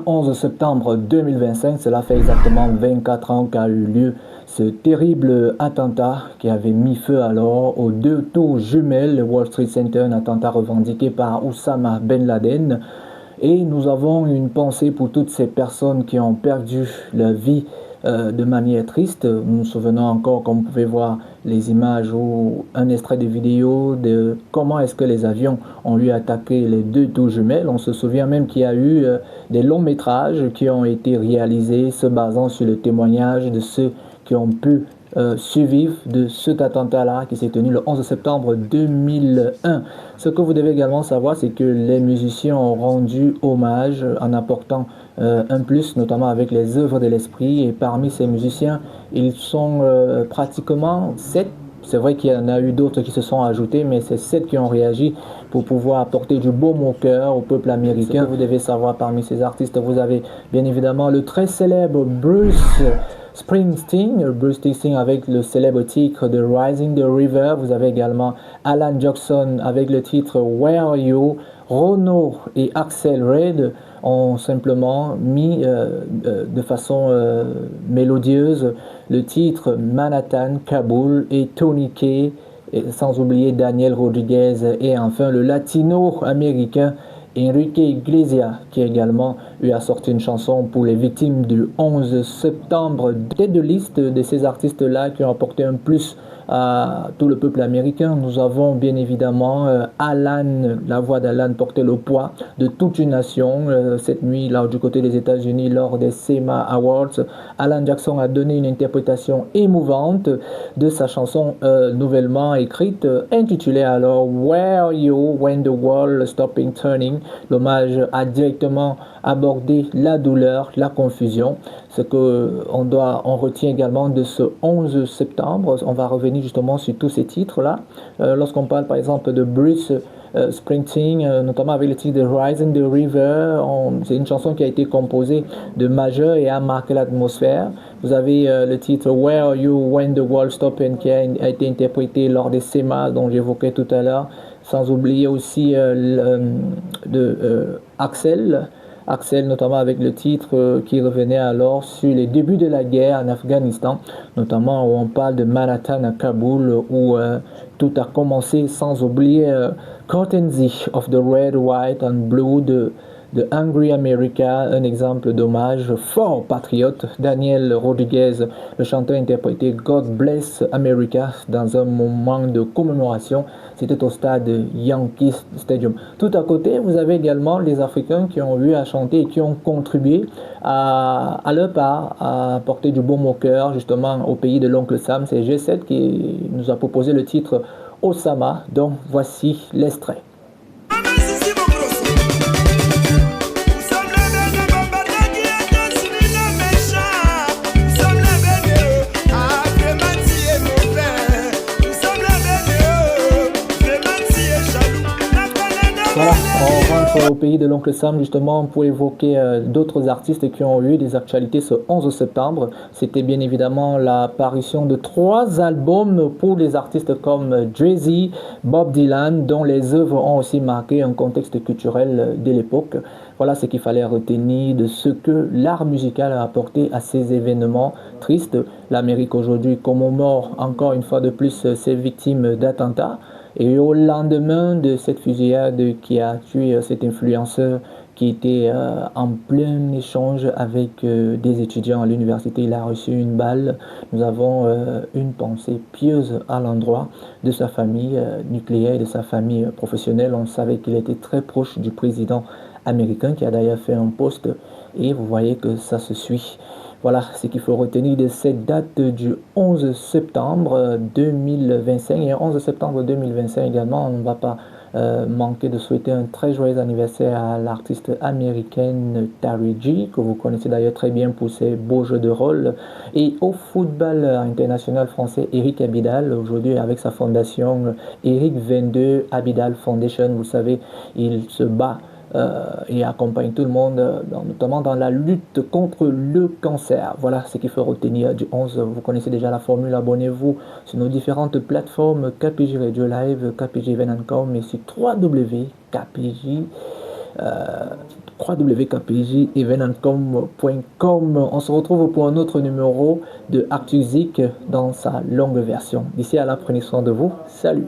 11 septembre 2025, cela fait exactement 24 ans qu'a eu lieu ce terrible attentat qui avait mis feu alors aux deux tours jumelles de World Trade Center, un attentat revendiqué par Oussama Ben Laden. Et nous avons une pensée pour toutes ces personnes qui ont perdu leur vie de manière triste. Nous nous souvenons encore, comme vous pouvez voir, les images ou un extrait de vidéo de comment est-ce que les avions ont eu attaqué les deux tours jumelles. On se souvient même qu'il y a eu des longs métrages qui ont été réalisés se basant sur le témoignage de ceux qui ont pu survivre de cet attentat-là qui s'est tenu le 11 septembre 2001. Ce que vous devez également savoir, c'est que les musiciens ont rendu hommage en apportant un plus, notamment avec les œuvres de l'esprit. Et parmi ces musiciens, ils sont pratiquement 7. C'est vrai qu'il y en a eu d'autres qui se sont ajoutés, mais c'est 7 qui ont réagi pour pouvoir apporter du baume au cœur au peuple américain. Vous devez savoir, parmi ces artistes, vous avez bien évidemment le très célèbre Bruce Springsteen avec le célèbre titre de Rising the River. Vous avez également Alan Jackson avec le titre Where Are You. Renaud et Axel Red ont simplement mis de façon mélodieuse le titre Manhattan, Kaboul et Tony Kaye, et sans oublier Daniel Rodriguez et enfin le latino-américain Enrique Iglesias qui a également eu à sortir une chanson pour les victimes du 11 septembre. Tête de liste de ces artistes-là qui ont apporté un plus à tout le peuple américain. Nous avons bien évidemment Alan, la voix d'Alan portait le poids de toute une nation cette nuit là du côté des États-Unis lors des SEMA Awards. Alan Jackson a donné une interprétation émouvante de sa chanson nouvellement écrite intitulée alors Where Are You When the World Stopping Turning. L'hommage a directement abordé la douleur, la confusion. Ce que on retient également de ce 11 septembre. On va revenir justement sur tous ces titres-là. Lorsqu'on parle par exemple de Bruce Springsteen, notamment avec le titre de Rising the River, c'est une chanson qui a été composée de majeur et a marqué l'atmosphère. Vous avez le titre Where Are You When the World Stopping qui a été interprété lors des SEMA dont j'évoquais tout à l'heure, sans oublier aussi Axel, notamment avec le titre qui revenait alors sur les débuts de la guerre en Afghanistan, notamment où on parle de Manhattan à Kaboul, où tout a commencé, sans oublier Currency of the Red, White and Blue de Angry America, un exemple d'hommage fort patriote. Daniel Rodriguez, le chanteur, interprété God Bless America dans un moment de commémoration. C'était au stade Yankee Stadium. Tout à côté, vous avez également les Africains qui ont eu à chanter et qui ont contribué à leur part à apporter du baume au cœur, justement au pays de l'oncle Sam. C'est G7 qui nous a proposé le titre Osama. Donc voici l'extrait. Voilà, on rentre au pays de l'oncle Sam justement pour évoquer d'autres artistes qui ont eu des actualités ce 11 septembre. C'était bien évidemment l'apparition de 3 albums pour des artistes comme Jay-Z, Bob Dylan, dont les œuvres ont aussi marqué un contexte culturel de l'époque. Voilà ce qu'il fallait retenir de ce que l'art musical a apporté à ces événements tristes. L'Amérique aujourd'hui commémore encore une fois de plus ses victimes d'attentats. Et au lendemain de cette fusillade qui a tué cet influenceur qui était en plein échange avec des étudiants à l'université, il a reçu une balle. Nous avons une pensée pieuse à l'endroit de sa famille nucléaire et de sa famille professionnelle. On savait qu'il était très proche du président américain qui a d'ailleurs fait un post et vous voyez que ça se suit. Voilà ce qu'il faut retenir de cette date du 11 septembre 2025. Et 11 septembre 2025 également, on ne va pas manquer de souhaiter un très joyeux anniversaire à l'artiste américaine Tari G, que vous connaissez d'ailleurs très bien pour ses beaux jeux de rôle, et au football international français Eric Abidal, aujourd'hui avec sa fondation Eric 22 Abidal Foundation. Vous savez, il se bat et accompagne tout le monde, notamment dans la lutte contre le cancer. Voilà ce qu'il faut retenir du 11. Vous connaissez déjà la formule, abonnez-vous sur nos différentes plateformes KPJ Radio Live, KPJ Event.com et sur www.kpj www.kpjevenancom.com. On se retrouve pour un autre numéro de ActuZik dans sa longue version. D'ici à là, prenez soin de vous. Salut!